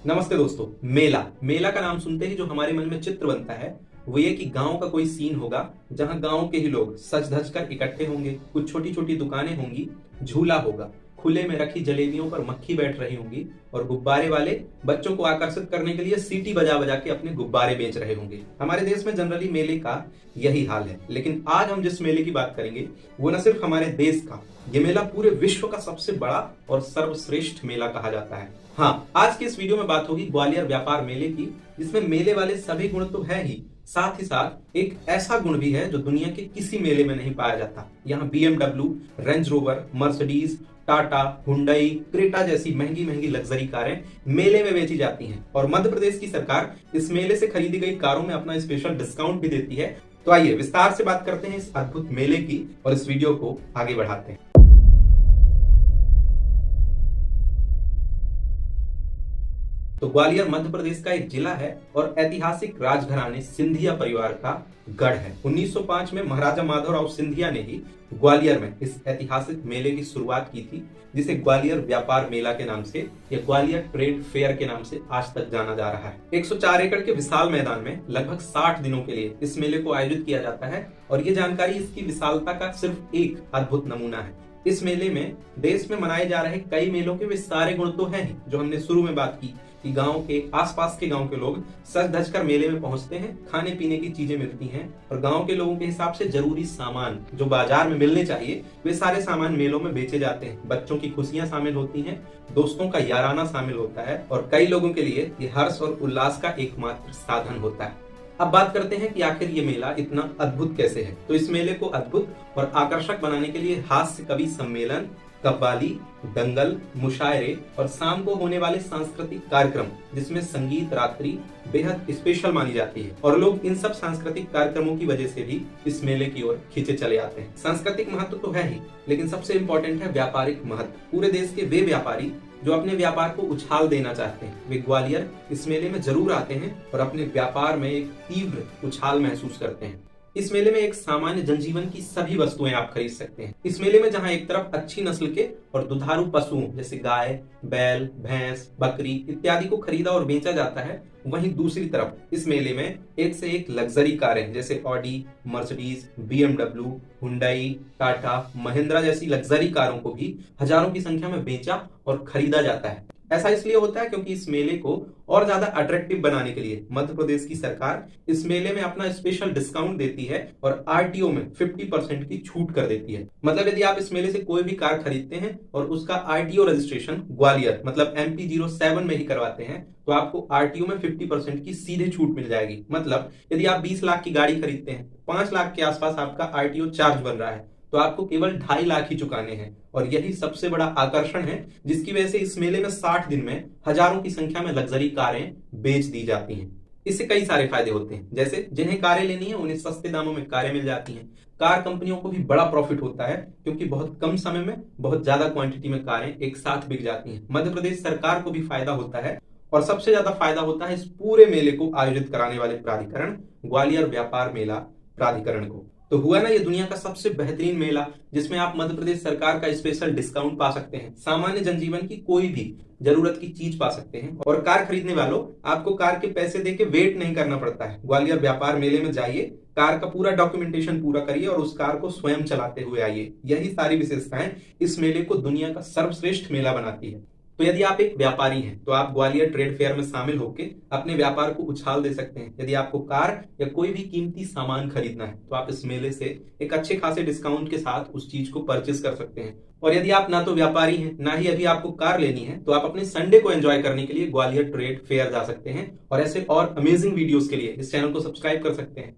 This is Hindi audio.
नमस्ते दोस्तों। मेला मेला का नाम सुनते ही जो हमारे मन में चित्र बनता है वो ये कि गांव का कोई सीन होगा जहां गांव के ही लोग सज धज कर इकट्ठे होंगे, कुछ छोटी छोटी दुकानें होंगी, झूला होगा, खुले में रखी जलेबियों पर मक्खी बैठ रही होंगी और गुब्बारे वाले बच्चों को आकर्षित करने के लिए सीटी बजा बजा के अपने गुब्बारे बेच रहे होंगे। हमारे देश में जनरली मेले का यही हाल है, लेकिन आज हम जिस मेले की बात करेंगे वो न सिर्फ हमारे देश का, ये मेला पूरे विश्व का सबसे बड़ा और सर्वश्रेष्ठ मेला कहा जाता है। हाँ, आज की इस वीडियो में बात होगी ग्वालियर व्यापार मेले की, जिसमें मेले वाले सभी गुण तो है ही, साथ ही साथ एक ऐसा गुण भी है जो दुनिया के किसी मेले में नहीं पाया जाता। यहाँ BMW, range rover, Mercedes, Tata, Hyundai, Creta जैसी महंगी महंगी लग्जरी कारें मेले में बेची जाती हैं और मध्य प्रदेश की सरकार इस मेले से खरीदी गई कारों में अपना स्पेशल डिस्काउंट भी देती है। तो आइए विस्तार से बात करते हैं इस अद्भुत मेले की और इस वीडियो को आगे बढ़ाते हैं। तो ग्वालियर मध्य प्रदेश का एक जिला है और ऐतिहासिक राजघराने सिंधिया परिवार का गढ़ है। 1905 में महाराजा माधवराव सिंधिया ने ही ग्वालियर में इस ऐतिहासिक मेले की शुरुआत की थी, जिसे ग्वालियर व्यापार मेला के नाम से या ग्वालियर ट्रेड फेयर के नाम से आज तक जाना जा रहा है। 104 एकड़ के विशाल मैदान में लगभग 60 दिनों के लिए इस मेले को आयोजित किया जाता है और ये जानकारी इसकी विशालता का सिर्फ एक अद्भुत नमूना है। इस मेले में देश में मनाए जा रहे कई मेलों के वे सारे गुण तो हैं ही जो हमने शुरू में बात की कि गांव के आसपास के गांव के लोग सज धज कर मेले में पहुंचते हैं, खाने पीने की चीजें मिलती हैं और गांव के लोगों के हिसाब से जरूरी सामान जो बाजार में मिलने चाहिए वे सारे सामान मेलों में बेचे जाते हैं। बच्चों की खुशियां शामिल होती हैं, दोस्तों का याराना शामिल होता है और कई लोगों के लिए ये हर्ष और उल्लास का एकमात्र साधन होता है। अब बात करते हैं कि आखिर ये मेला इतना अद्भुत कैसे है। तो इस मेले को अद्भुत और आकर्षक बनाने के लिए हास्य कवि सम्मेलन, कव्वाली, दंगल, मुशायरे और शाम को होने वाले सांस्कृतिक कार्यक्रम जिसमें संगीत रात्रि बेहद स्पेशल मानी जाती है और लोग इन सब सांस्कृतिक कार्यक्रमों की वजह से भी इस मेले की ओर खींचे चले आते हैं। सांस्कृतिक महत्व तो है ही, लेकिन सबसे इम्पोर्टेंट है व्यापारिक महत्व। पूरे देश के वे व्यापारी जो अपने व्यापार को उछाल देना चाहते हैं वे ग्वालियर इस मेले में जरूर आते हैं और अपने व्यापार में एक तीव्र उछाल महसूस करते हैं। इस मेले में एक सामान्य जनजीवन की सभी वस्तुएं आप खरीद सकते हैं। इस मेले में जहां एक तरफ अच्छी नस्ल के और दुधारू पशुओं जैसे गाय, बैल, भैंस, बकरी इत्यादि को खरीदा और बेचा जाता है, वहीं दूसरी तरफ इस मेले में एक से एक लग्जरी कारें जैसे Audi, Mercedes, BMW, Hyundai, Tata, Mahindra जैसी लग्जरी कारों को भी हजारों की संख्या में बेचा और खरीदा जाता है। ऐसा इसलिए होता है क्योंकि इस मेले को और ज्यादा अट्रैक्टिव बनाने के लिए मध्य प्रदेश की सरकार इस मेले में अपना स्पेशल डिस्काउंट देती है और RTO में 50% की छूट कर देती है। मतलब यदि आप इस मेले से कोई भी कार खरीदते हैं और उसका RTO रजिस्ट्रेशन ग्वालियर मतलब MP07 में ही करवाते हैं तो आपको RTO में 50% की सीधे छूट मिल जाएगी। मतलब यदि आप 20 लाख की गाड़ी खरीदते हैं, 5 लाख के आसपास आपका RTO चार्ज बन रहा है तो आपको केवल 2.5 लाख ही चुकाने हैं और यही सबसे बड़ा आकर्षण है जिसकी वजह से इस मेले में 60 दिन में हजारों की संख्या में लग्जरी कारें बेच दी जाती हैं। इससे कई सारे फायदे होते हैं, जैसे जिन्हें कारें लेनी है उन्हें सस्ते दामों में कारें मिल जाती हैं। कार कंपनियों को भी बड़ा प्रॉफिट होता है क्योंकि बहुत कम समय में बहुत ज्यादा क्वांटिटी में कारें एक साथ बिक जाती हैं। मध्य प्रदेश सरकार को भी फायदा होता है और सबसे ज्यादा फायदा होता है इस पूरे मेले को आयोजित कराने वाले प्राधिकरण ग्वालियर व्यापार मेला प्राधिकरण को। तो हुआ ना ये दुनिया का सबसे बेहतरीन मेला जिसमें आप मध्य प्रदेश सरकार का स्पेशल डिस्काउंट पा सकते हैं, सामान्य जनजीवन की कोई भी जरूरत की चीज पा सकते हैं और कार खरीदने वालों आपको कार के पैसे देके वेट नहीं करना पड़ता है। ग्वालियर व्यापार मेले में जाइए, कार का पूरा डॉक्यूमेंटेशन पूरा करिए और उस कार को स्वयं चलाते हुए आइए। यही सारी विशेषताएं इस मेले को दुनिया का सर्वश्रेष्ठ मेला बनाती है। तो यदि आप एक व्यापारी हैं तो आप ग्वालियर ट्रेड फेयर में शामिल होकर अपने व्यापार को उछाल दे सकते हैं। यदि आपको कार या कोई भी कीमती सामान खरीदना है तो आप इस मेले से एक अच्छे खासे डिस्काउंट के साथ उस चीज को परचेस कर सकते हैं। और यदि आप ना तो व्यापारी हैं ना ही अभी आपको कार लेनी है तो आप अपने संडे को एंजॉय करने के लिए ग्वालियर ट्रेड फेयर जा सकते हैं और ऐसे और अमेजिंग वीडियोस के लिए इस चैनल को सब्सक्राइब कर सकते हैं।